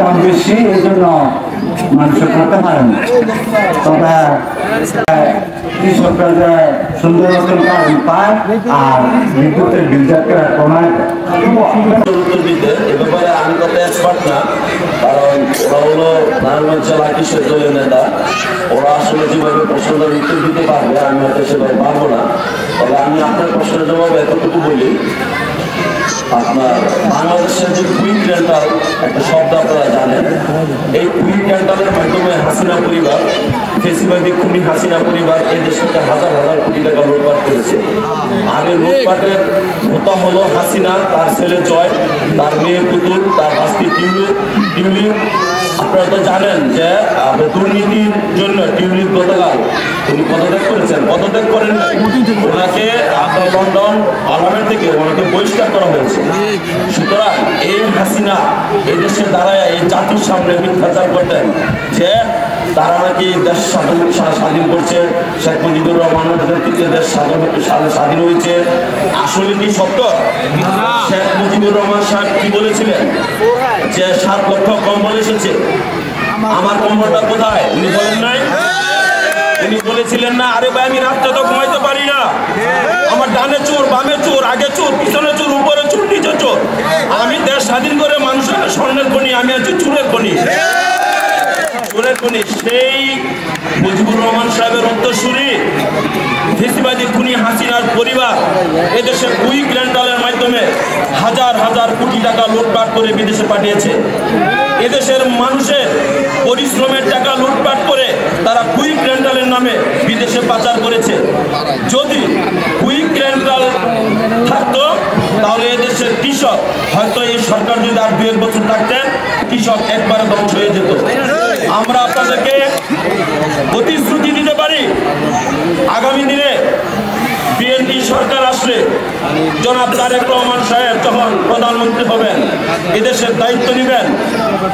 দাম বেশি, এই জন্য মানুষের করতে পারে না। তবে কৃষকরা যে সুন্দর মতন কারণ পায় আর বিদ্যুতের বিল যাতে কমায় উত্তর দিতে এ ব্যাপারে আমি কত এক্সপার্ট না, কারণ ওরা হলো নারায়ণগঞ্জ জেলা কৃষক দলের নেতা। ওরা আসলে যেভাবে প্রশ্নটার উত্তর দিতে পারবে আমি হয়তো সেভাবে পারবো না। তবে আমি আপনার প্রশ্নের জবাব এতটুকু বলি, আপনার বাংলাদেশের যে কুইক রেন্টাল একটা শব্দ আপনারা জানেন, এই কুইক রেন্টালের মাধ্যমে হাসিনা পরিবার, ফেসিবাদী খুনি হাসিনা পরিবার এই দেশ থেকে হাজার হাজার কোটি টাকা লুটপাট করেছে। আর এই লুটপাটের হোতা হলো হাসিনা, তার ছেলে জয়, তার মেয়ে পুতুল, তার বাস্তি টিউলিপ। আপনারা তো জানেন যে দুর্নীতির জন্য টিউলিপ গতকাল উনি পদত্যাগ করেছেন, পদত্যাগ করেন ওনাকে আপনার লন্ডন পার্লামেন্ট থেকে ওনাকে বহিষ্কার করা হয়েছে। সুতরাং এই হাসিনা এই দেশের দ্বারায় এই জাতির সামনে মিথ্যাচার করতেন যে তারা নাকি দেশ স্বাধীন করছে, শেখ মুজিবুর রহমানের নেতৃত্বে দেশ স্বাধীন হয়েছে। আসলে কি সত্য? শেখ মুজিবুর রহমান সাহেব কি বলেছিলেন যে 7 লক্ষ কম্বল এসেছে, আমার কম্বলটা কোথায়? উনি বলেন নাই? উনি বলেছিলেন না, আরে ভাই আমি রাত্রে তো ঘুমাইতে পারি না, আমার ডানে চোর, বামে চোর, আগে চোর, পিছনে চোর, উপরে চোর, নিচে চোর, আমি দেশ স্বাধীন করে মানুষের স্বর্ণের খনি, আমি আছি চুরের খনি, চুরের খনি। সেই মুজিবুর রহমান সাহেবের উত্তরসূরি ফেসিবাদী খুনি হাসিনার পরিবার এদেশের কুইক রেন্টালের মাধ্যমে হাজার হাজার কোটি টাকা লুটপাট করে বিদেশে পাঠিয়েছে। এদেশের মানুষের পরিশ্রমের টাকা লুটপাট করে তারা কুইক রেন্টালের নামে বিদেশে পাচার করেছে। যদি কুইক রেন্টাল থাকতো তাহলে এদেশের কৃষক হয়তো এই সরকার যদি আর 2-1 বছর থাকতেন, কৃষক একবারে ধ্বংস হয়ে যেত। আমরা আপনাদেরকে প্রতিশ্রুতি দিতে পারি, আগামী দিনে বিএনপি সরকার আসলে জনাব তারেক রহমান সাহেব যখন প্রধানমন্ত্রী হবেন, এদেশের দায়িত্ব নেবেন,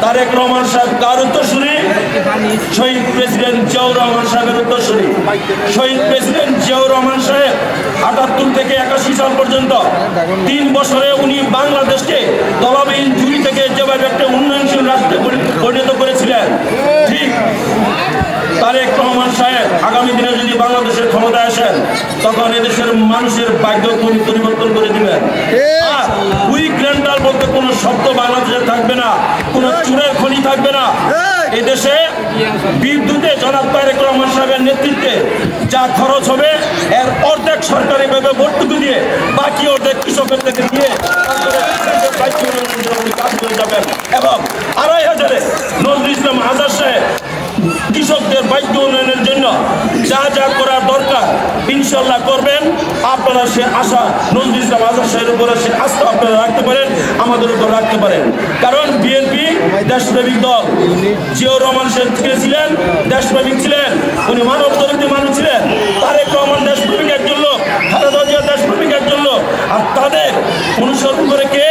তারেক রহমান সাহেব কার উত্তরসূরি? শহীদ প্রেসিডেন্ট জিয়াউর রহমান সাহেবের উত্তরসূরি। শহীদ প্রেসিডেন্ট জিয়াউর রহমান সাহেব 78 থেকে 81 সাল পর্যন্ত 3 বছরে উনি বাংলাদেশকে তলাবিহীন ঝুড়ি থেকে যেভাবে একটা উন্নয়নশীল রাষ্ট্রে পরিণত করেছিলেন, ঠিক তারেক রহমান সাহেব আগামী দিনে যদি বাংলাদেশের ক্ষমতায় আসেন তখন এদেশের মানুষের ভাগ্য পরিবর্তন করে দিবেন। আর কুইক রেন্টাল বলতে কোনো শব্দ বাংলাদেশে থাকবে না, কোনো চুরের খনি থাকবে না। এদেশে বিদ্যুতে জনাব তারেক রহমান সাহেবের নেতৃত্বে যা খরচ হবে এর অর্ধেক সরকারি ভাবে ভর্তুকি দিয়ে বাকি অর্ধেক কৃষকের থেকে দিয়ে কাজ করে যাবেন। এবং 2,500 নজরুল ইসলাম আজাদ সাহেব কৃষকদের বাধ্য উন্নয়নের জন্য যা যা করার দরকার ইনশাল্লাহ করবেন। আপনারা সে আশা নজরুল ইসলাম আজাদ সাহেবের উপরে সে আস্থা আপনারা রাখতে পারেন, আমাদের উপর রাখতে পারেন। কারণ বিএনপি দেশপ্রেমিক দল, জিয়াউর রহমান সাহেব ছিলেন দেশপ্রেমিক ছিলেন, উনি মানব দরদী মানুষ ছিলেন। তারেক রহমান দেশপ্রেমিক একজন লোক, খালেদা জিয়া দেশপ্রেমিক একজন লোক। আর তাদের অনুসরণ করে কে?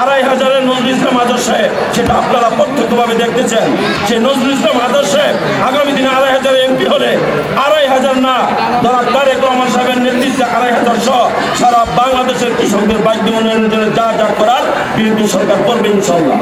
2,500 নজরুল ইসলাম আজাদ সাহেব, সেটা আপনারা প্রত্যক্ষভাবে দেখতেছেন। সে নজরুল ইসলাম আজাদ সাহেব আগামী দিনে 2,500 এমপি হলে 2,500 না, যারা তারেক রহমান সাহেবের নেতৃত্বে 2,500 সহ সারা বাংলাদেশের কৃষকদের বাধ্য উন্নয়নের জন্য যা যা করার বিএনপি সরকার করবে ইনশাল্লাহ।